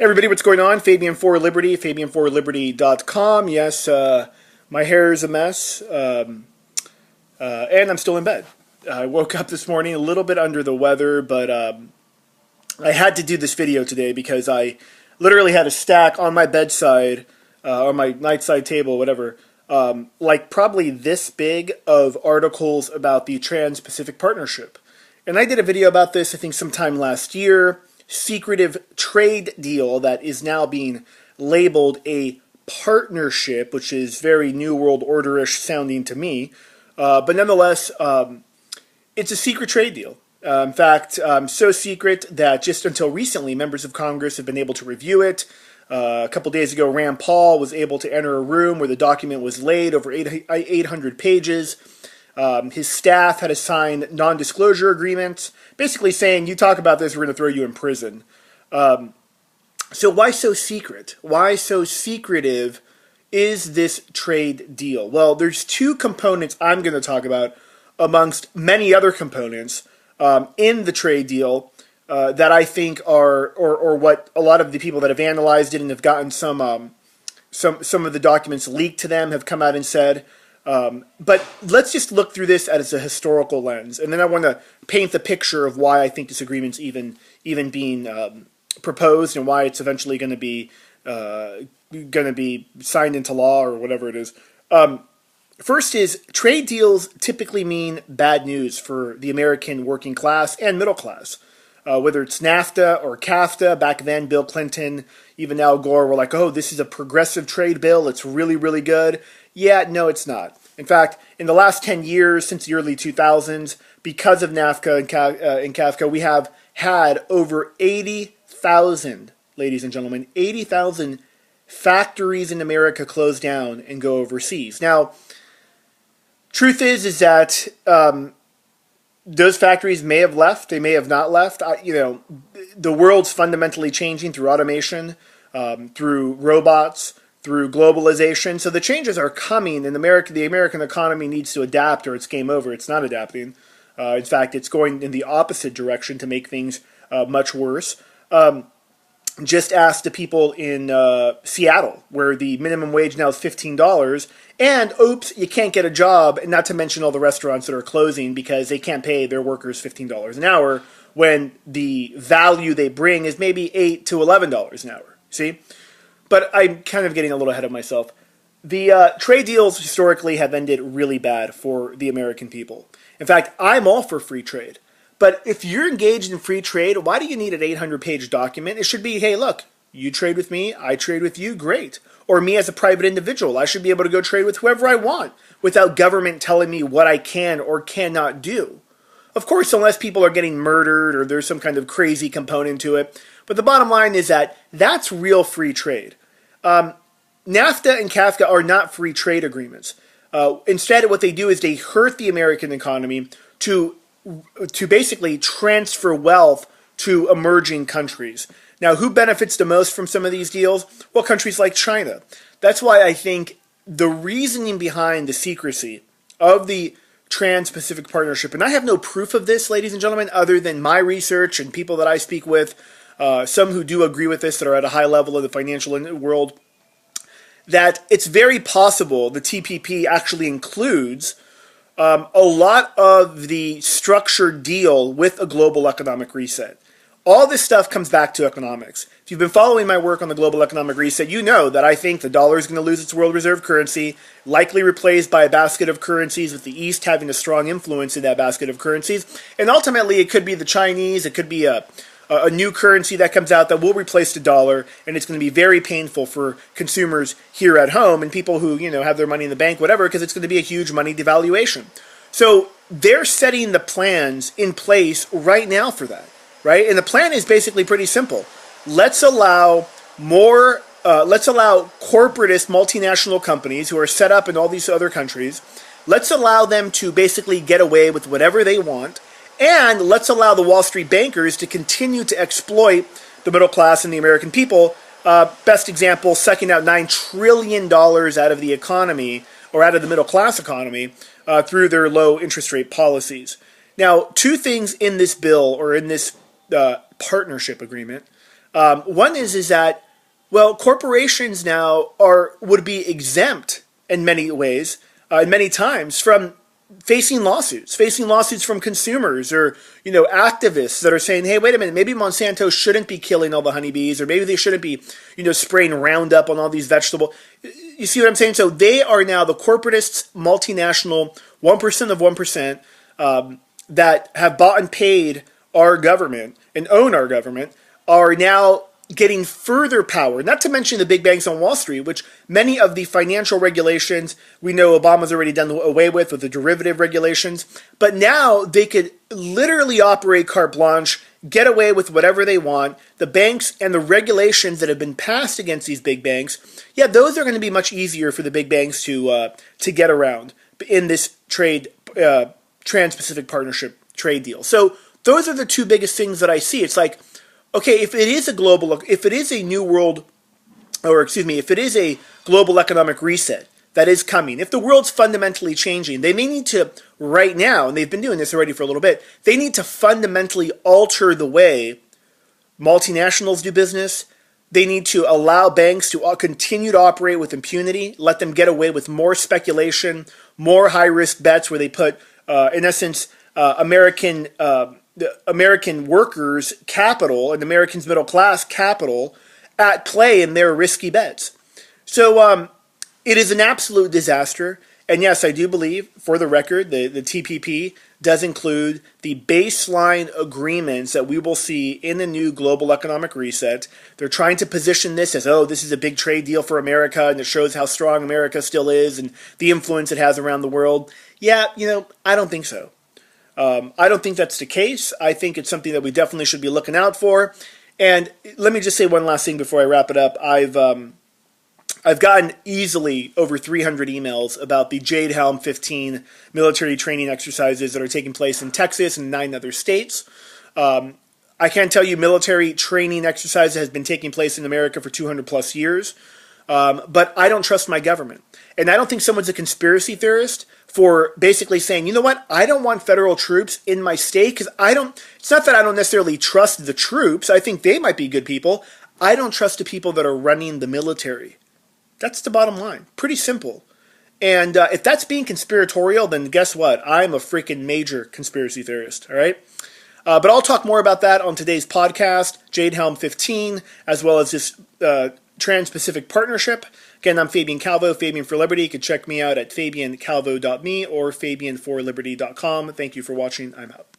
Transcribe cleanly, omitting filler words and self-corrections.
Hey everybody, what's going on? Fabian for Liberty, fabianforliberty.com. Yes, my hair is a mess, and I'm still in bed. I woke up this morning a little bit under the weather, but I had to do this video today because I literally had a stack on my bedside, on my nightside table, whatever, like probably this big of articles about the Trans-Pacific Partnership. And I did a video about this, I think, sometime last year. Secretive trade deal that is now being labeled a partnership, which is very New World Order-ish sounding to me. But nonetheless, it's a secret trade deal. In fact, so secret that just until recently, members of Congress have been able to review it. A couple days ago, Rand Paul was able to enter a room where the document was laid over 800 pages. His staff had assigned non-disclosure agreements, basically saying, you talk about this, we're going to throw you in prison. So why so secret? Why so secretive is this trade deal? Well, there's two components I'm going to talk about amongst many other components in the trade deal that I think are, or what a lot of the people that have analyzed it and have gotten some of the documents leaked to them have come out and said. But let's just look through this as a historical lens, and then I want to paint the picture of why I think this agreement's even being proposed and why it's eventually going to be signed into law or whatever it is. First is trade deals typically mean bad news for the American working class and middle class. Whether it's NAFTA or CAFTA, back then Bill Clinton, even Al Gore were like, oh, this is a progressive trade bill, it's really, really good. Yeah, no, it's not. In fact, in the last 10 years, since the early 2000s, because of NAFTA and CAFTA, we have had over 80,000, ladies and gentlemen, 80,000 factories in America close down and go overseas. Now, truth is that those factories may have left, they may have not left. The world's fundamentally changing through automation, through robots, through globalization. So the changes are coming, and the American economy needs to adapt, or it's game over. It's not adapting. In fact, it's going in the opposite direction to make things much worse. Just ask the people in Seattle, where the minimum wage now is $15, and oops, you can't get a job, and not to mention all the restaurants that are closing because they can't pay their workers $15 an hour when the value they bring is maybe $8 to $11 an hour. See? But I'm kind of getting a little ahead of myself. The trade deals historically have ended really bad for the American people. In fact, I'm all for free trade. But if you're engaged in free trade, why do you need an 800-page document? It should be, hey, look, you trade with me, I trade with you, great. Or me as a private individual, I should be able to go trade with whoever I want without government telling me what I can or cannot do. Of course, unless people are getting murdered or there's some kind of crazy component to it. But the bottom line is that that's real free trade. NAFTA and CAFTA are not free trade agreements. Instead, what they do is they hurt the American economy to basically transfer wealth to emerging countries. Now, who benefits the most from some of these deals? Well, countries like China. That's why I think the reasoning behind the secrecy of the Trans-Pacific Partnership, and I have no proof of this, ladies and gentlemen, other than my research and people that I speak with, some who do agree with this that are at a high level of the financial world, that it's very possible the TPP actually includes a lot of the structured deal with a global economic reset. All this stuff comes back to economics. If you've been following my work on the global economic reset, you know that I think the dollar is going to lose its world reserve currency, likely replaced by a basket of currencies with the East having a strong influence in that basket of currencies. And ultimately, it could be the Chinese, it could be a new currency that comes out that will replace the dollar, and it's going to be very painful for consumers here at home and people who, have their money in the bank, whatever, because it's going to be a huge money devaluation. So they're setting the plans in place right now for that, right? And the plan is basically pretty simple. Let's allow corporatist multinational companies who are set up in all these other countries, let's allow them to basically get away with whatever they want. And let's allow the Wall Street bankers to continue to exploit the middle class and the American people. Best example, sucking out $9 trillion out of the economy, or out of the middle class economy, through their low interest rate policies. Now, two things in this bill, or in this partnership agreement, One is that, well, corporations now would be exempt in many ways, in many times, from facing lawsuits from consumers or activists that are saying, hey, wait a minute, maybe Monsanto shouldn't be killing all the honeybees, or maybe they shouldn't be spraying Roundup on all these vegetables. You see what I'm saying? So they are now the corporatists, multinational 1% of 1%, that have bought and paid our government and own our government, are now getting further power, not to mention the big banks on Wall Street, which many of the financial regulations we know Obama's already done away with the derivative regulations. But now they could literally operate carte blanche, get away with whatever they want. The banks and the regulations that have been passed against these big banks, yeah, those are going to be much easier for the big banks to get around in this Trans-Pacific Partnership trade deal. So those are the two biggest things that I see. It's like, okay, if it is a new world, if it is a global economic reset that is coming, if the world's fundamentally changing, they may need to, right now, and they've been doing this already for a little bit, they need to fundamentally alter the way multinationals do business. They need to allow banks to continue to operate with impunity, let them get away with more speculation, more high-risk bets where they put, in essence, the American workers' capital and Americans' middle class capital at play in their risky bets. So it is an absolute disaster. And yes, I do believe, for the record, the TPP does include the baseline agreements that we will see in the new global economic reset. They're trying to position this as, oh, this is a big trade deal for America, and it shows how strong America still is and the influence it has around the world. Yeah, I don't think so. I don't think that's the case. I think it's something that we definitely should be looking out for. And let me just say one last thing before I wrap it up. I've gotten easily over 300 emails about the Jade Helm 15 military training exercises that are taking place in Texas and 9 other states. I can tell you military training exercises has been taking place in America for 200 plus years. But I don't trust my government. And I don't think someone's a conspiracy theorist for basically saying, you know what, I don't want federal troops in my state because it's not that I don't necessarily trust the troops. I think they might be good people. I don't trust the people that are running the military. That's the bottom line. Pretty simple. And if that's being conspiratorial, then guess what? I'm a freaking major conspiracy theorist, all right? But I'll talk more about that on today's podcast, Jade Helm 15, as well as this Trans-Pacific Partnership. Again, I'm Fabian Calvo, Fabian for Liberty. You can check me out at fabiancalvo.me or fabianforliberty.com. Thank you for watching. I'm out.